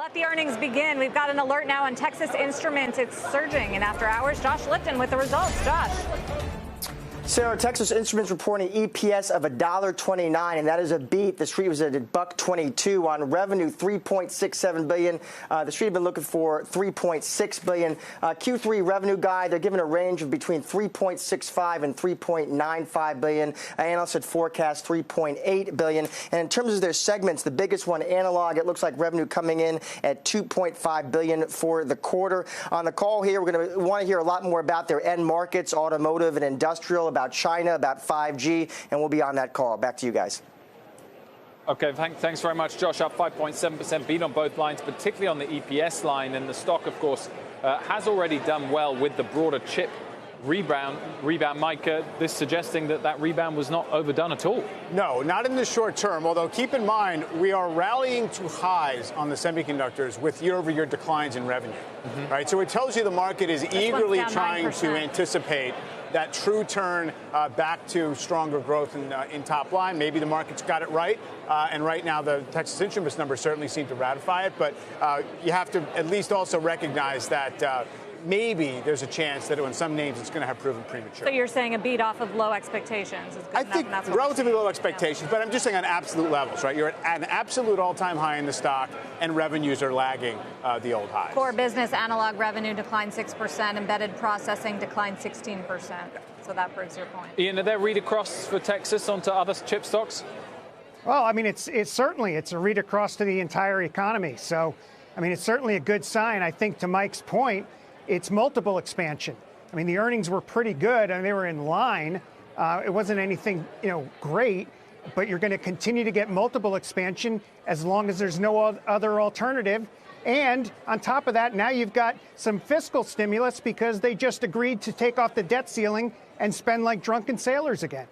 Let the earnings begin. We've got an alert now on Texas Instruments. It's surging. And after hours, Josh Lipton with the results. Josh. Sarah, Texas Instruments reporting EPS of $1.29, and that is a beat. The street was at $1.22 on revenue, $3.67 billion. The street had been looking for $3.6 billion. Q3 revenue guide, they're given a range of between $3.65 and $3.95 billion. Analysts had forecast $3.8 billion. And in terms of their segments, the biggest one, analog, it looks like revenue coming in at $2.5 billion for the quarter. On the call here, we're going to want to hear a lot more about their end markets, automotive and industrial, about China, about 5G, and we'll be on that call. Back to you guys. Okay, thanks very much, Josh. Up 5.7%, beat on both lines, particularly on the EPS line. And the stock, of course, has already done well with the broader chip rebound. Mike, this suggesting that rebound was not overdone at all. No, not in the short term, although keep in mind, we are rallying to highs on the semiconductors with year-over-year declines in revenue. Right? So it tells you the market is eagerly trying 9%. To anticipate that true turn back to stronger growth in top line. Maybe the market's got it right, and right now the Texas Instruments numbers certainly seem to ratify it, but you have to at least also recognize that maybe there's a chance that on some names it's going to have proven premature. So you're saying a beat off of low expectations is good I think relatively low expectations, but I'm just saying on absolute levels, right? You're at an absolute all-time high in the stock, and revenues are lagging the old highs. Core business analog revenue declined 6%, embedded processing declined 16%. So that proves your point. Ian, are there read across for Texas onto other chip stocks? Well, I mean, it's certainly a read across to the entire economy. So, I mean, it's certainly a good sign. I think to Mike's point, it's multiple expansion. I mean, the earnings were pretty good and they were in line. It wasn't anything, great, but you're going to continue to get multiple expansion as long as there's no other alternative. And on top of that, now you've got some fiscal stimulus because they just agreed to take off the debt ceiling and spend like drunken sailors again.